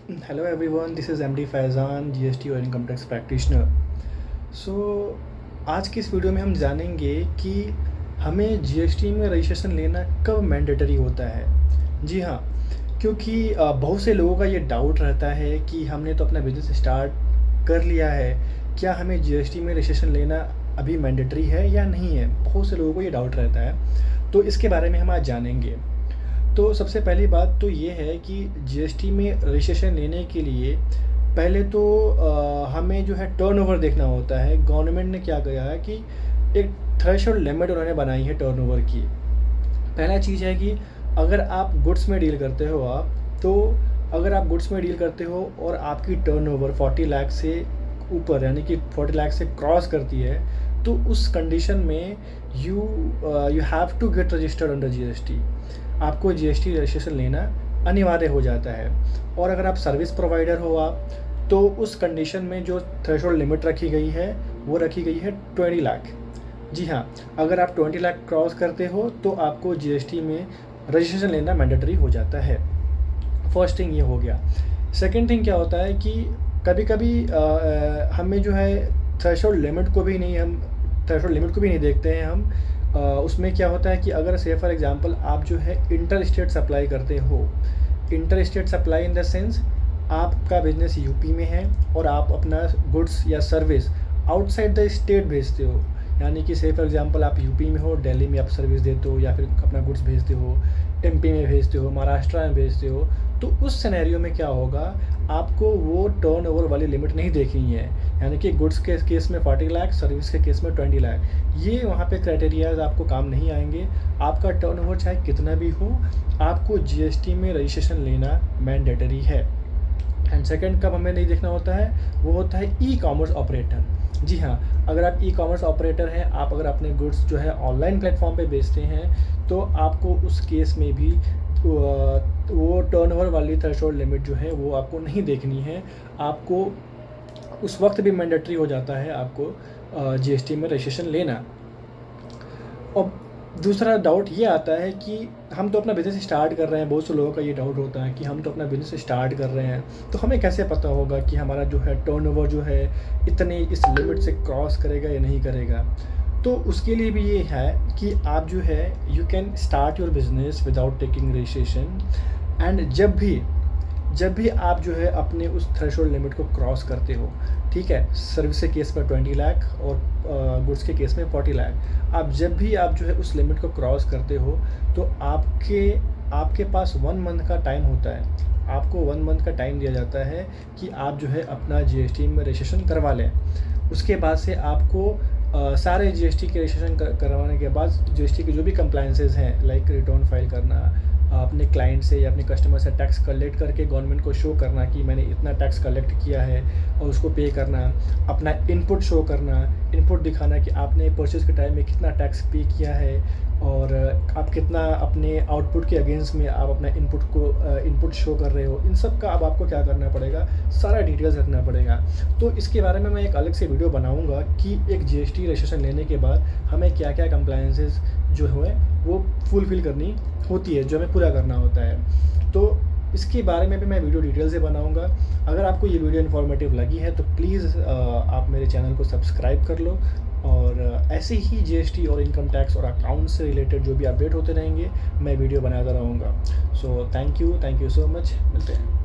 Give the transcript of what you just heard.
Hello everyone, this is MD Faizan, GST और income tax practitioner. सो आज की इस वीडियो में हम जानेंगे कि हमें जीएसटी में रजिस्ट्रेशन लेना कब मैंडेटरी होता है। जी हाँ, क्योंकि बहुत से लोगों का ये डाउट रहता है कि हमने तो अपना बिज़नेस स्टार्ट कर लिया है, क्या हमें जीएसटी में रजिस्ट्रेशन लेना अभी मैंडेटरी है या नहीं है। बहुत से लोगों को ये डाउट रहता है, तो इसके बारे में हम आज जानेंगे। तो सबसे पहली बात तो ये है कि जीएसटी में रजिस्ट्रेशन लेने के लिए पहले तो हमें जो है टर्नओवर देखना होता है। गवर्नमेंट ने क्या किया है कि एक थ्रेशोल्ड लिमिट उन्होंने बनाई है टर्नओवर की। पहला चीज़ है कि अगर आप गुड्स में डील करते हो तो अगर आप गुड्स में डील करते हो और आपकी टर्नओवर 40 लाख से ऊपर यानी कि 40 लाख से क्रॉस करती है, तो उस कंडीशन में you you have to get registered under GST. आपको जीएसटी रजिस्ट्रेशन लेना अनिवार्य हो जाता है। और अगर आप सर्विस प्रोवाइडर हो तो उस कंडीशन में जो थ्रेशोल्ड लिमिट रखी गई है वो रखी गई है 20 लाख। जी हाँ, अगर आप 20 लाख क्रॉस करते हो तो आपको जीएसटी में रजिस्ट्रेशन लेना मैंडेटरी हो जाता है। फर्स्ट थिंग ये हो गया। सेकंड थिंग क्या होता है कि कभी कभी हमें जो है थ्रेशोल्ड लिमिट को भी नहीं देखते हैं हम। उसमें क्या होता है कि अगर से फॉर एग्जांपल आप जो है इंटर स्टेट सप्लाई करते हो, inter state supply in the sense आपका बिजनेस यूपी में है और आप अपना गुड्स या सर्विस आउटसाइड द स्टेट भेजते हो, यानी कि से फॉर एग्जांपल आप यूपी में हो, दिल्ली में आप सर्विस देते हो या फिर अपना गुड्स भेजते हो, एमपी में भेजते हो, महाराष्ट्र में भेजते हो, तो उस सिनेरियो में क्या होगा, आपको वो टर्नओवर वाली लिमिट नहीं देखनी है। यानी कि गुड्स के केस में 40 लाख, सर्विस के केस में 20 लाख, ये वहाँ पे क्राइटेरियाज आपको काम नहीं आएंगे। आपका टर्नओवर चाहे कितना भी हो, आपको जीएसटी में रजिस्ट्रेशन लेना मैंडेटरी है। एंड सेकंड कब हमें नहीं देखना होता है, वो होता है ई कॉमर्स ऑपरेटर। जी हाँ, अगर आप ई कॉमर्स ऑपरेटर हैं, आप अगर अपने गुड्स जो है ऑनलाइन प्लेटफॉर्म पे बेचते हैं, तो आपको उस केस में भी वो टर्नओवर वाली थ्रेशोल्ड लिमिट जो है वो आपको नहीं देखनी है। आपको उस वक्त भी मैंडेटरी हो जाता है आपको जीएसटी में रजिस्ट्रेशन लेना। और दूसरा डाउट ये आता है कि हम तो अपना बिज़नेस स्टार्ट कर रहे हैं। बहुत से लोगों का ये डाउट होता है कि हम तो अपना बिज़नेस स्टार्ट कर रहे हैं, तो हमें कैसे पता होगा कि हमारा जो है टर्नओवर जो है इतने इस लिमिट से क्रॉस करेगा या नहीं करेगा। तो उसके लिए भी ये है कि आप जो है you can start your business without taking registration. And जब भी आप जो है अपने उस थ्रेशोल्ड लिमिट को क्रॉस करते हो, ठीक है, सर्विस के केस में 20 लाख और गुड्स के केस में 40 लाख, आप जब भी आप जो है उस लिमिट को क्रॉस करते हो तो आपके पास 1 मंथ का टाइम होता है। आपको 1 मंथ का टाइम दिया जाता है कि आप जो है अपना जीएसटी में रजिस्ट्रेशन करवा लें। उसके बाद से आपको सारे जीएसटी के रजिस्ट्रेशन करवाने के बाद जीएसटी के जो भी कंप्लायंसेस हैं, लाइक रिटर्न फाइल करना, अपने क्लाइंट से या अपने कस्टमर से टैक्स कलेक्ट करके गवर्नमेंट को शो करना कि मैंने इतना टैक्स कलेक्ट किया है और उसको पे करना, अपना इनपुट शो करना, इनपुट दिखाना कि आपने परचेज़ के टाइम में कितना टैक्स पे किया है और आप कितना अपने आउटपुट के अगेंस्ट में आप अपना इनपुट शो कर रहे हो। इन सब का अब आपको क्या करना पड़ेगा, सारा डिटेल्स रखना पड़ेगा। तो इसके बारे में मैं एक अलग से वीडियो बनाऊंगा कि एक जीएसटी रजिस्ट्रेशन लेने के बाद हमें क्या क्या कंप्लायंसेस जो है वो फुलफ़िल करनी होती है, जो हमें पूरा करना होता है। तो इसके बारे में भी मैं वीडियो डिटेल से बनाऊंगा। अगर आपको ये वीडियो इन्फॉर्मेटिव लगी है तो प्लीज़ आप मेरे चैनल को सब्सक्राइब कर लो और ऐसे ही जीएसटी और इनकम टैक्स और अकाउंट से रिलेटेड जो भी अपडेट होते रहेंगे मैं वीडियो बनाता रहूँगा। So thank you so much. मिलते हैं।